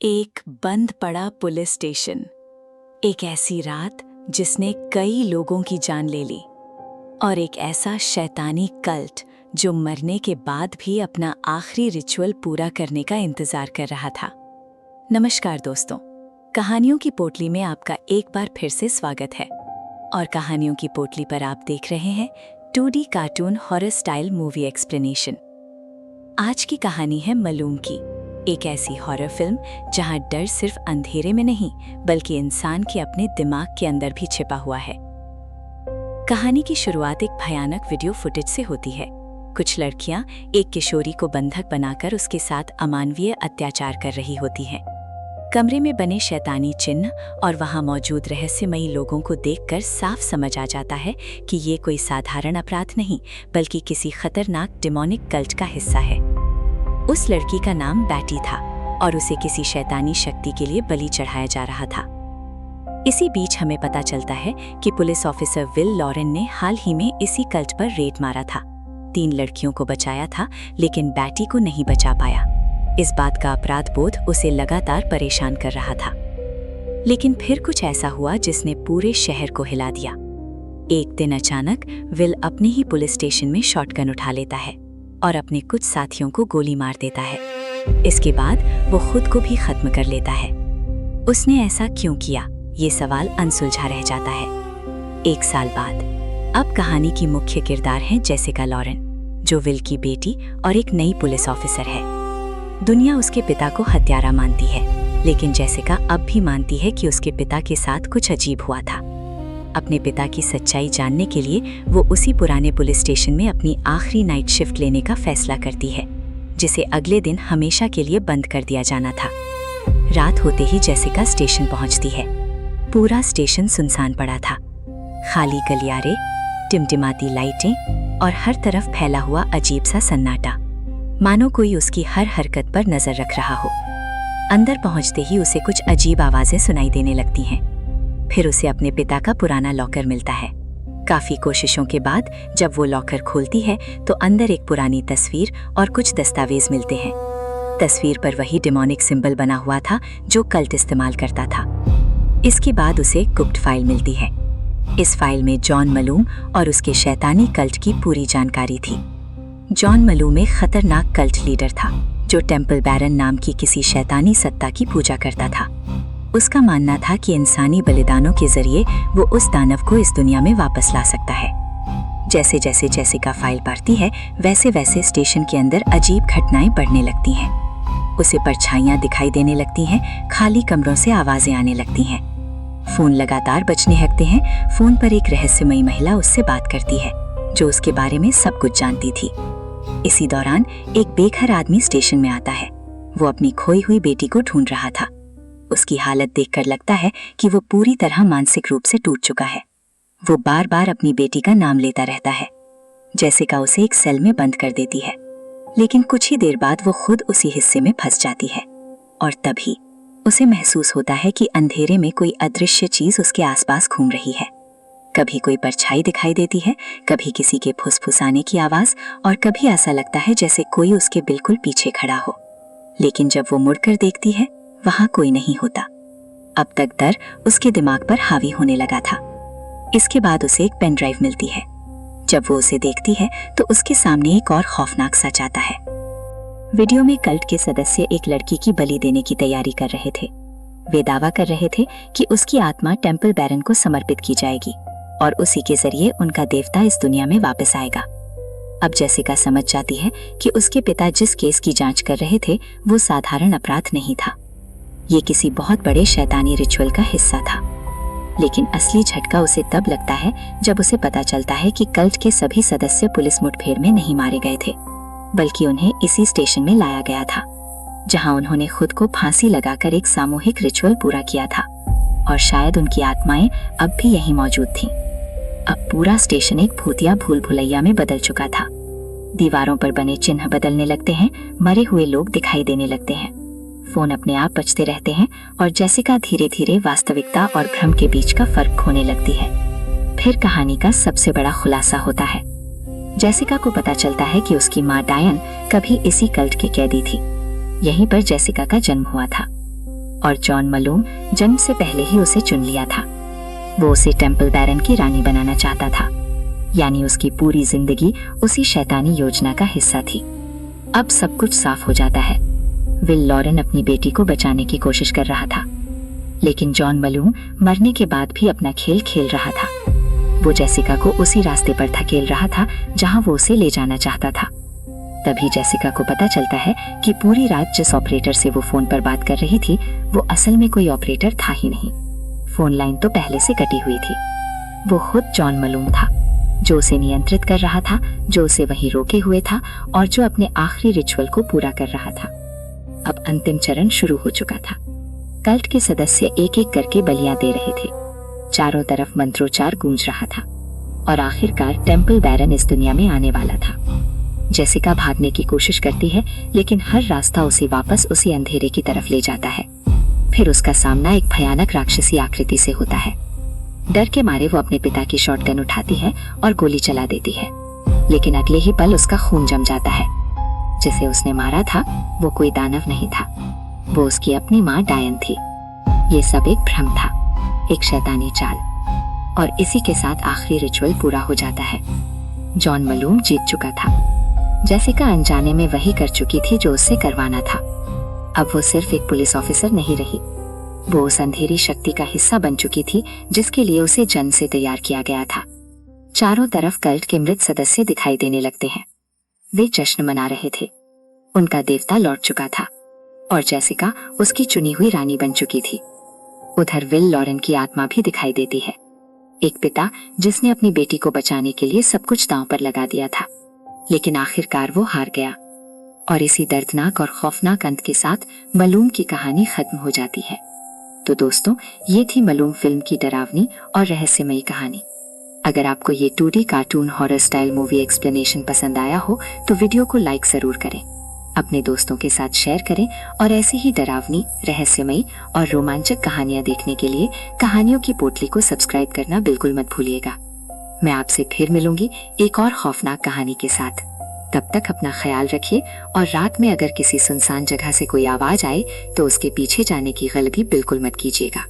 एक बंद पड़ा पुलिस स्टेशन। एक ऐसी रात जिसने कई लोगों की जान ले ली, और एक ऐसा शैतानी कल्ट जो मरने के बाद भी अपना आखिरी रिचुअल पूरा करने का इंतजार कर रहा था। नमस्कार दोस्तों, कहानियों की पोटली में आपका एक बार फिर से स्वागत है। और कहानियों की पोटली पर आप देख रहे हैं 2D cartoon horror style movie explanation. आज की कहानी है मालूम की, एक ऐसी हॉरर फिल्म जहां डर सिर्फ अंधेरे में नहीं बल्कि इंसान के अपने दिमाग के अंदर भी छिपा हुआ है। कहानी की शुरुआत एक भयानक वीडियो फुटेज से होती है। कुछ लड़कियां एक किशोरी को बंधक बनाकर उसके साथ अमानवीय अत्याचार कर रही होती हैं। कमरे में बने शैतानी चिन्ह और वहां मौजूद रहस्यमयी लोगों को देखकर साफ समझ आ जाता है कि ये कोई साधारण अपराध नहीं बल्कि किसी खतरनाक डिमोनिक कल्ट का हिस्सा है। उस लड़की का नाम बैटी था और उसे किसी शैतानी शक्ति के लिए बलि चढ़ाया जा रहा था। इसी बीच हमें पता चलता है कि पुलिस ऑफिसर विल लॉरेन ने हाल ही में इसी कल्ट पर रेड मारा था। 3 लड़कियों को बचाया था, लेकिन बैटी को नहीं बचा पाया। इस बात का अपराध बोध उसे लगातार परेशान कर रहा था। लेकिन फिर कुछ ऐसा हुआ जिसने पूरे शहर को हिला दिया। एक दिन अचानक विल अपने ही पुलिस स्टेशन में शॉटगन उठा लेता है और अपने कुछ साथियों को गोली मार देता है। इसके बाद वो खुद को भी खत्म कर लेता है। उसने ऐसा क्यों किया, ये सवाल अनसुलझा रह जाता है। 1 साल बाद अब कहानी की मुख्य किरदार है जेसिका लॉरेन, जो विल की बेटी और एक नई पुलिस ऑफिसर है। दुनिया उसके पिता को हत्यारा मानती है, लेकिन जेसिका अब भी मानती है कि उसके पिता के साथ कुछ अजीब हुआ था। अपने पिता की सच्चाई जानने के लिए वो उसी पुराने पुलिस स्टेशन में अपनी आखिरी नाइट शिफ्ट लेने का फैसला करती है, जिसे अगले दिन हमेशा के लिए बंद कर दिया जाना था। रात होते ही जेसिका स्टेशन पहुंचती है। पूरा स्टेशन सुनसान पड़ा था। खाली गलियारे, टिमटिमाती लाइटें और हर तरफ फैला हुआ अजीब सा सन्नाटा, मानो कोई उसकी हर हरकत पर नजर रख रहा हो। अंदर पहुंचते ही उसे कुछ अजीब आवाजें सुनाई देने लगती हैं। फिर उसे अपने पिता का पुराना लॉकर मिलता है। काफी कोशिशों के बाद जब वो लॉकर खोलती है तो अंदर एक पुरानी तस्वीर और कुछ दस्तावेज मिलते हैं। तस्वीर पर वही डिमोनिक सिंबल बना हुआ था जो कल्ट इस्तेमाल करता था। इसके बाद उसे गुप्त फाइल मिलती है। इस फाइल में जॉन मालूम और उसके शैतानी कल्ट की पूरी जानकारी थी। जॉन मालूम एक खतरनाक कल्ट लीडर था जो टेम्पल बैरन नाम की किसी शैतानी सत्ता की पूजा करता था। उसका मानना था कि इंसानी बलिदानों के जरिए वो उस दानव को इस दुनिया में वापस ला सकता है। जैसे जैसे जेसिका फाइल पढ़ती है, वैसे वैसे स्टेशन के अंदर अजीब घटनाएं बढ़ने लगती हैं। उसे परछाइयां दिखाई देने लगती हैं, खाली कमरों से आवाजें आने लगती हैं। फोन लगातार बजने लगते हैं। फोन पर एक रहस्यमयी महिला उससे बात करती है, जो उसके बारे में सब कुछ जानती थी। इसी दौरान एक बेघर आदमी स्टेशन में आता है। वो अपनी खोई हुई बेटी को ढूंढ रहा था। उसकी हालत देखकर लगता है कि वो पूरी तरह मानसिक रूप से टूट चुका है। वो बार बार अपनी बेटी का नाम लेता रहता है। जेसिका उसे एक सेल में बंद कर देती है, लेकिन कुछ ही देर बाद वो खुद उसी हिस्से में फंस जाती है। और तभी उसे महसूस होता है कि अंधेरे में कोई अदृश्य चीज उसके आसपास घूम रही है। कभी कोई परछाई दिखाई देती है, कभी किसी के फुसफुसाने की आवाज, और कभी ऐसा लगता है जैसे कोई उसके बिल्कुल पीछे खड़ा हो। लेकिन जब वो मुड़कर देखती है, वहां कोई नहीं होता। अब तक डर उसके दिमाग पर हावी होने लगा था। इसके बाद उसे एक पेन ड्राइव मिलती है। जब वो उसे देखती है तो उसके सामने एक और खौफनाक सच आता है। वीडियो में कल्ट के सदस्य एक लड़की की बलि देने की तैयारी कर रहे थे। वे दावा कर रहे थे कि उसकी आत्मा टेम्पल बैरन को समर्पित की जाएगी और उसी के जरिए उनका देवता इस दुनिया में वापस आएगा। अब जेसिका समझ जाती है कि उसके पिता जिस केस की जांच कर रहे थे वो साधारण अपराध नहीं था। ये किसी बहुत बड़े शैतानी रिचुअल का हिस्सा था। लेकिन असली झटका उसे तब लगता है जब उसे पता चलता है कि कल्ट के सभी सदस्य पुलिस मुठभेड़ में नहीं मारे गए थे, बल्कि उन्हें इसी स्टेशन में लाया गया था, जहां उन्होंने खुद को फांसी लगाकर एक सामूहिक रिचुअल पूरा किया था। और शायद उनकी आत्माएं अब भी यहीं मौजूद थीं। अब पूरा स्टेशन एक भूतिया भूल भुलैया में बदल चुका था। दीवारों पर बने चिन्ह बदलने लगते हैं, मरे हुए लोग दिखाई देने लगते हैं, फोन अपने आप बजते रहते हैं, और जेसिका धीरे धीरे वास्तविकता और भ्रम के बीच का फर्क खोने लगती है। फिर कहानी का सबसे बड़ा खुलासा होता है। जेसिका को पता चलता है कि उसकी माँ डायन कभी इसी कल्ट की कैदी थी। यहीं पर जेसिका का जन्म हुआ था। और जॉन मलूम जन्म से पहले ही उसे चुन लिया था। वो उसे टेम्पल बैरन की रानी बनाना चाहता था, यानी उसकी पूरी जिंदगी उसी शैतानी योजना का हिस्सा थी। अब सब कुछ साफ हो जाता है। विल लॉरेन अपनी बेटी को बचाने की कोशिश कर रहा था, लेकिन जॉन मलूम मरने के बाद भी अपना खेल खेल रहा था। वो जेसिका को उसी रास्ते पर धकेल रहा था जहां वो उसे ले जाना चाहता था। तभी जेसिका को पता चलता है कि पूरी रात जिस ऑपरेटर से वो फोन पर बात कर रही थी वो असल में कोई ऑपरेटर था ही नहीं। फोन लाइन तो पहले से कटी हुई थी। वो खुद जॉन मलूम था, जो उसे नियंत्रित कर रहा था, जो उसे वहीं रोके हुए था और जो अपने आखिरी रिचुअल को पूरा कर रहा था। अब अंतिम चरण शुरू हो चुका था। कल्ट के सदस्य एक एक करके बलियां दे रहे थे। चारों तरफ मंत्रोच्चार गूंज रहा था और आखिरकार टेम्पल बैरन इस दुनिया में आने वाला था। जेसिका भागने की कोशिश करती है, लेकिन हर रास्ता उसे वापस उसी अंधेरे की तरफ ले जाता है। फिर उसका सामना एक भयानक राक्षसी आकृति से होता है। डर के मारे वो अपने पिता की शॉटगन उठाती है और गोली चला देती है, लेकिन अगले ही पल उसका खून जम जाता है। जिसे उसने मारा था वो कोई दानव नहीं था, वो उसकी अपनी माँ डायन थी। ये सब एक भ्रम था, एक शैतानी चाल। और इसी के साथ आखिरी रिचुअल पूरा हो जाता है। जॉन मलूम जीत चुका था। जेसिका अनजाने में वही कर चुकी थी जो उससे करवाना था। अब वो सिर्फ एक पुलिस ऑफिसर नहीं रही, वो उस अंधेरी शक्ति का हिस्सा बन चुकी थी जिसके लिए उसे जन्म से तैयार किया गया था। चारों तरफ कल्ट के मृत सदस्य दिखाई देने लगते हैं। वे जश्न मना रहे थे। उनका देवता लौट चुका था और जेसिका उसकी चुनी हुई रानी बन चुकी थी। उधर विल लॉरेन की आत्मा भी दिखाई देती है, एक पिता जिसने अपनी बेटी को बचाने के लिए सब कुछ दांव पर लगा दिया था, लेकिन आखिरकार वो हार गया। और इसी दर्दनाक और खौफनाक अंत के साथ मलूम की कहानी खत्म हो जाती है। तो दोस्तों, ये थी मलूम फिल्म की डरावनी और रहस्यमयी कहानी। अगर आपको ये 2D cartoon horror style movie explanation पसंद आया हो तो वीडियो को लाइक जरूर करें, अपने दोस्तों के साथ शेयर करें और ऐसे ही डरावनी, रहस्यमयी और रोमांचक कहानियां देखने के लिए कहानियों की पोटली को सब्सक्राइब करना बिल्कुल मत भूलिएगा। मैं आपसे फिर मिलूंगी एक और खौफनाक कहानी के साथ। तब तक अपना ख्याल रखिए और रात में अगर किसी सुनसान जगह से कोई आवाज आए तो उसके पीछे जाने की गलती बिल्कुल मत कीजिएगा।